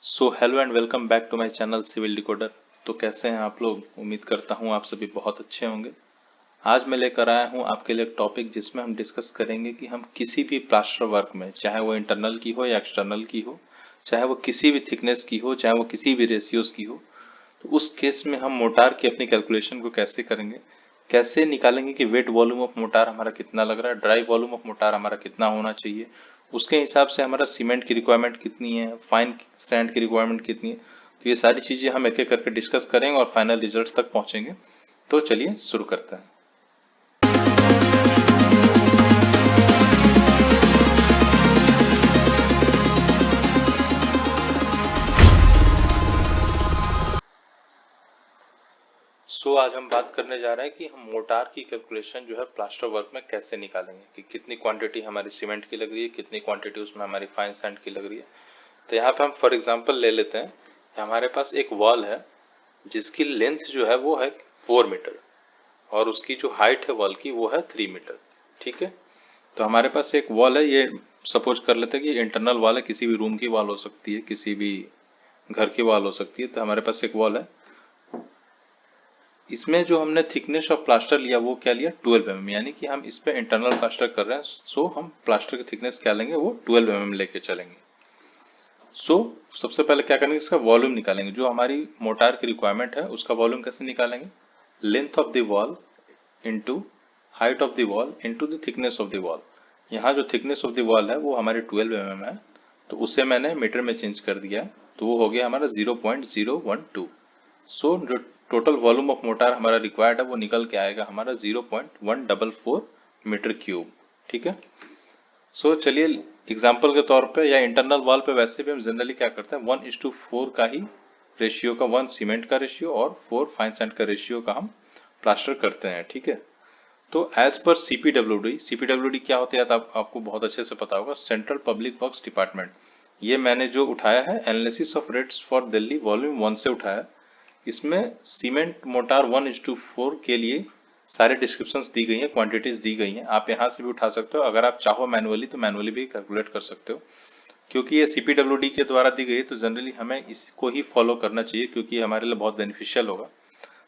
So hello and welcome back to my channel civil decoder. तो कैसे हैं आप लोग? उम्मीद करता हूं आप सभी बहुत अच्छे होंगे। आज मैं लेकर आया हूं आपके लिए एक टॉपिक जिसमें हम डिस्कस करेंगे कि हम किसी भी प्लास्टर वर्क में, चाहे वो इंटरनल की हो या एक्सटर्नल की हो, चाहे वो किसी भी थिकनेस की हो, चाहे वो किसी भी रेशियोज की हो, तो उस केस में हम मोटार की अपनी कैलकुलेशन को कैसे करेंगे, कैसे निकालेंगे कि वेट वॉल्यूम ऑफ मोटार हमारा कितना लग रहा है, ड्राई वॉल्यूम ऑफ मोटार हमारा कितना होना चाहिए, उसके हिसाब से हमारा सीमेंट की रिक्वायरमेंट कितनी है, फाइन सैंड की रिक्वायरमेंट कितनी है। तो ये सारी चीजें हम एक एक करके डिस्कस करेंगे और फाइनल रिजल्ट तक पहुंचेंगे। तो चलिए शुरू करते हैं। आज हम बात करने जा रहे हैं कि हम मोटार की कैलकुलेशन जो है प्लास्टर वर्क में कैसे निकालेंगे, कि कितनी क्वांटिटी हमारी सीमेंट की लग रही है, कितनी क्वांटिटी उसमें हमारी फाइन सैंड की लग रही है। तो यहाँ पे हम फॉर एग्जांपल ले लेते हैं कि हमारे पास एक वॉल है जिसकी लेंथ जो है वो है 4 मीटर और उसकी जो हाइट है वॉल की वो है 3 मीटर। ठीक है, तो हमारे पास एक वॉल है, ये सपोज कर लेते हैं कि इंटरनल वॉल है, किसी भी रूम की वॉल हो सकती है, किसी भी घर की वॉल हो सकती है। तो हमारे पास एक वॉल है, इसमें जो हमने थिकनेस ऑफ प्लास्टर लिया वो क्या लिया, 12 mm, यानी कि हम इस पे इंटरनल प्लास्टर कर रहे हैं। सो हम प्लास्टर की थिकनेस क्या लेंगे, वो 12 mm लेके चलेंगे। सबसे पहले क्या करेंगे, इसका वॉल्यूम निकालेंगे। जो हमारी मोटार की रिक्वायरमेंट है उसका वॉल्यूम कैसे निकालेंगे, length of the wall into height of the wall into the thickness of the wall. यहाँ जो थिकनेस ऑफ द वॉल है वो हमारी 12 mm है, तो उसे मैंने मीटर में चेंज कर दिया, तो वो हो गया हमारा 0.012। जो टोटल वॉल्यूम ऑफ मोटार हमारा रिक्वायर्ड है वो निकल के आएगा हमारा 0.144 मीटर क्यूब। ठीक है, चलिए एग्जाम्पल के तौर पे या इंटरनल वॉल पे वैसे भी हम जनरली क्या करते हैं, 1:4 का ही रेशियो का, 1 सीमेंट का रेशियो और 4 फाइन सैंड का रेशियो का हम प्लास्टर करते हैं। ठीक है, तो एज पर सीपीडब्ल्यूडी क्या होता है आपको बहुत अच्छे से पता होगा, सेंट्रल पब्लिक वर्क्स डिपार्टमेंट। ये मैंने जो उठाया है analysis of rates for Delhi volume 1 से उठाया। इसमें सीमेंट मोटार 1:4 के लिए सारे डिस्क्रिप्शंस दी गई हैं, क्वांटिटीज दी गई हैं। आप यहाँ से भी उठा सकते हो, अगर आप चाहो मैनुअली तो मैनुअली भी कैलकुलेट कर सकते हो। क्योंकि ये सीपीडब्ल्यूडी के द्वारा दी गई है तो जनरली हमें इसको ही फॉलो करना चाहिए, क्योंकि ये हमारे लिए बहुत बेनिफिशियल होगा।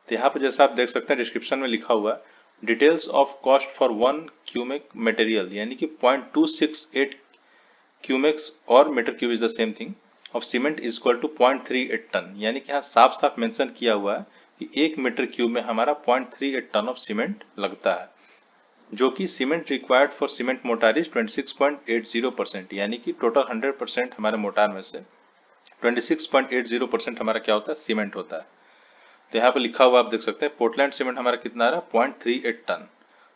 तो यहाँ पे जैसा आप देख सकते हैं डिस्क्रिप्शन में लिखा हुआ है, details of cost for 1 cumec material, यानी कि 0.268 क्यूमेक्स और metre cube is the same thing of cement is equal to 0.38 tonne. यानी कि यहाँ साफ साफ मेंशन किया हुआ है कि 1 मीटर क्यूब में हमारा 0.38 टन ऑफ सीमेंट लगता है, जो कि cement required for cement motor is 26.80%, यानी कि टोटल 100% हमारे मोटार में से 26.80% हमारा क्या होता है, सीमेंट होता है। तो यहाँ पे लिखा हुआ आप देख सकते हैं, पोर्टलैंड सीमेंट हमारा कितना आ रहा है, 0.38 टन।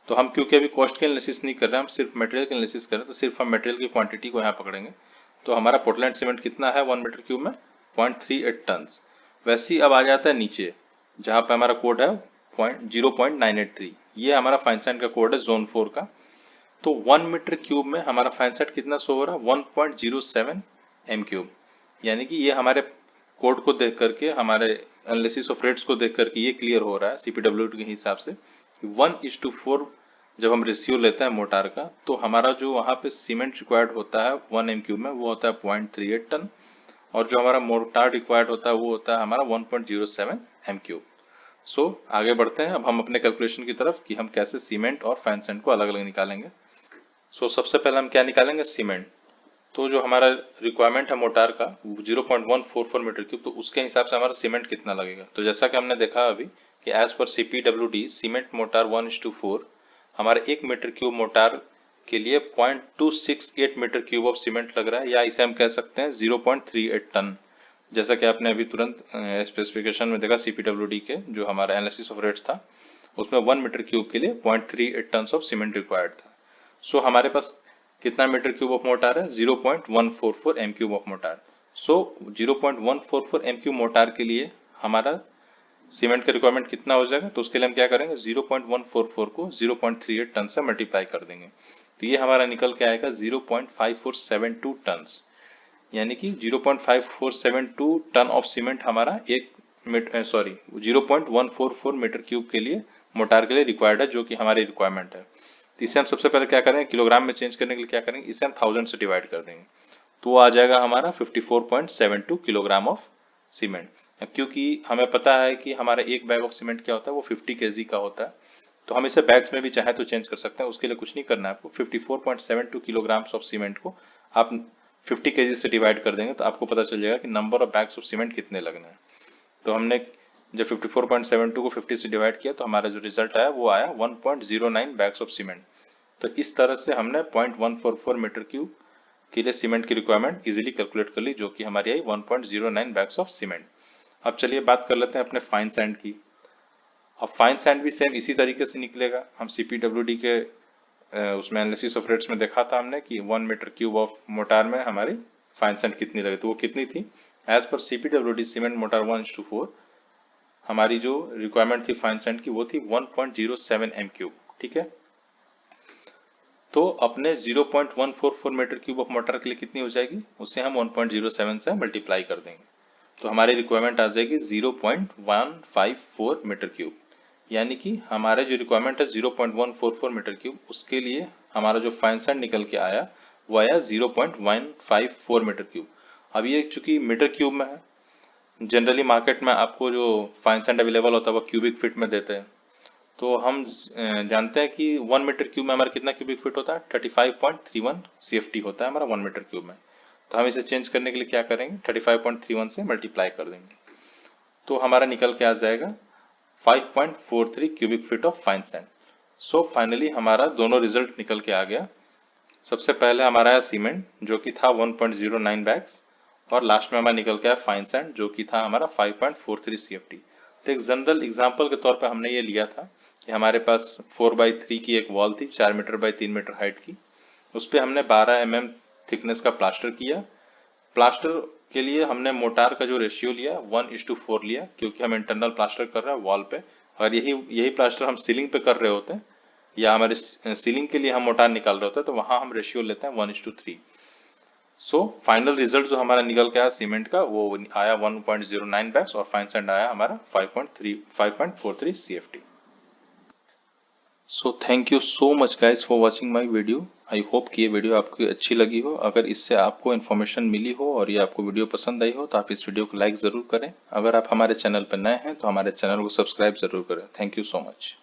तो हम क्योंकि अभी कॉस्ट के एनालिसिस नहीं कर रहे हैं, हम सिर्फ मटेरियल के एनालिसिस कर रहे हैं, तो सिर्फ हम मटेरियल की क्वांटिटी को यहाँ पकड़ेंगे। तो हमारा पोर्टलैंड सीमेंट कितना है 1 मीटर क्यूब में, 0.38 टन। वैसे ही अब आ जाता है नीचे जहाँ पे हमारा कोड है 0.983, ये हमारा फाइन सैंड का कोड है जोन 4 का। तो 1 मीटर क्यूब में हमारा फाइन सैंड कितना शो हो रहा है, 1.07 एम क्यूब। यानी कि ये हमारे कोड को देख करके, हमारे एनालिसिस ऑफ रेट्स को देख करके ये क्लियर हो रहा है सीपीडब्ल्यूडी के हिसाब से, 1:4 जब हम रेशियो लेते हैं मोटार का, तो हमारा जो वहाँ पे सीमेंट रिक्वायर्ड होता है 1 एम क्यूब में वो होता है 0.38 टन, और जो हमारा मोटार रिक्वायर्ड होता है वो होता है हमारा 1.07 एम क्यूब। आगे बढ़ते हैं अब हम अपने कैलकुलेशन की तरफ कि हम कैसे सीमेंट और फाइन सैंड को अलग अलग निकालेंगे। सबसे पहले हम क्या निकालेंगे, सीमेंट। तो जो हमारा रिक्वायरमेंट है मोटार का 0.144 मीटर क्यूब, तो उसके हिसाब से हमारा सीमेंट कितना लगेगा। तो जैसा कि हमने देखा अभी कि as per CPWD cement motor 1:4 हमारे 1 मीटर क्यूब मोटार के लिए 0.268 मीटर क्यूब ऑफ सीमेंट लग रहा है, या इसे हम कह सकते हैं 0.38 टन। जैसा कि आपने अभी तुरंत स्पेसिफिकेशन में देखा सीपीडब्ल्यूडी के जो हमारा एनालिसिस ऑफ रेट्स था, उसमें 1 मीटर क्यूब के लिए 0.38 टन ऑफ सीमेंट रिक्वायर्ड था। हमारे पास कितना मीटर क्यूब ऑफ मोटार है, 0.144 M cube of mortar. 0.144 M cube mortar के लिए हमारा सीमेंट का रिक्वायरमेंट कितना हो जाएगा, तो उसके लिए हम क्या करेंगे, 0.144 को 0.38 टन से मल्टीप्लाई कर देंगे, तो ये हमारा निकल के आएगा 0.5472 टन। यानी कि 0.5472 टन ऑफ सीमेंट हमारा 0.144 मीटर क्यूब के लिए मोटार के लिए रिक्वायर्ड है, जो कि हमारी रिक्वायरमेंट है। तो इसे हम सबसे पहले क्या करेंगे, किलोग्राम में चेंज करने के लिए क्या करेंगे, इसे हम 1000 से डिवाइड कर देंगे। तो वो आ जाएगा हमारा 54.72 किलोग्राम ऑफ सीमेंट। क्योंकि हमें पता है कि हमारा एक बैग ऑफ सीमेंट क्या होता है, वो 50 केजी का होता है, तो हम इसे बैग्स में भी चाहे तो चेंज कर सकते हैं। उसके लिए कुछ नहीं करना है आपको। 54.72 किलोग्राम ऑफ सीमेंट को आप 50 केजी से डिवाइड कर देंगे तो आपको पता चल जाएगा कि number of bags of cement कितने लगने हैं। तो हमने जब 54.72 को 50 से डिवाइड किया तो हमारा जो रिजल्ट आया वो आया 1.09 बैग्स ऑफ सीमेंट। तो इस तरह से हमने 0.144 मीटर क्यूब के लिए सीमेंट की रिक्वायरमेंट इजीली कैलकुलेट कर ली, जो कि हमारी आई 1.09 बैग्स ऑफ सीमेंट। अब चलिए बात कर लेते हैं अपने फाइन सैंड की। अब फाइन सैंड भी सेम इसी तरीके से निकलेगा। हम CPWD के उसमें एनालिसिस ऑफ रेट्स में देखा था हमने कि 1 मीटर क्यूब ऑफ मोटार में हमारी फाइन सैंड कितनी लगी, तो वो कितनी थी। As per CPWD cement motor 1:4 हमारी जो रिक्वायरमेंट थी फाइन सैंड की वो थी 1.07 m क्यूब। ठीक है, तो अपने 0.144 मीटर क्यूब ऑफ मोटार के लिए कितनी हो जाएगी, उससे हम 1.07 से मल्टीप्लाई कर देंगे तो हमारी रिक्वायरमेंट आ जाएगी 0.154 मीटर क्यूब। यानी कि हमारे जो रिक्वायरमेंट है 0.144 मीटर क्यूब, उसके लिए हमारा जो फाइन सैंड निकल के आया वो आया 0.154 मीटर क्यूब। अब ये चूंकि मीटर क्यूब में है, जनरली मार्केट में आपको जो फाइन सैंड अवेलेबल होता है वो क्यूबिक फीट में देते हैं, तो हम जानते हैं कि 1 मीटर क्यूब में हमारा कितना क्यूबिक फीट होता है, 35.31 CFT होता है हमारा 1 मीटर क्यूब में। तो हम इसे चेंज करने के लिए क्या करेंगे, 35.31 से मल्टीप्लाई कर देंगे तो हमारा निकल के आ जाएगा 5.43 cubic feet of fine sand. So finally हमारा दोनों रिजल्ट निकल के आ गया। सबसे पहले हमारा आया सीमेंट जो कि था 1.09 बैग्स, और लास्ट में हमारा निकल के आया फाइन सैंड जो कि था हमारा 5.43 CFT। तो एक जनरल एग्जांपल के तौर पे हमने ये लिया था कि हमारे पास 4x3 की एक वॉल थी 4 मीटर बाई 3 मीटर हाइट की, उस पर हमने 12 mm थिकनेस का प्लास्टर किया। प्लास्टर के लिए हमने मोटार का जो रेशियो लिया 1:4 लिया, क्योंकि हम इंटरनल प्लास्टर कर रहे हैं वॉल पे, और यही प्लास्टर हम सीलिंग पे कर रहे होते हैं या हमारे सीलिंग के लिए हम मोटार निकाल रहे होते हैं तो वहां हम रेशियो लेते हैं 1:3। सो फाइनल रिजल्ट जो हमारा निकल के आया सीमेंट का वो आया 1.09 बैग्स और फाइन सैंड आया हमारा 5.43 CFT। So thank you so much guys for watching my video. I hope कि ये वीडियो आपको अच्छी लगी हो। अगर इससे आपको इन्फॉर्मेशन मिली हो और ये आपको वीडियो पसंद आई हो तो आप इस वीडियो को लाइक ज़रूर करें। अगर आप हमारे चैनल पर नए हैं तो हमारे चैनल को सब्सक्राइब ज़रूर करें। Thank you so much.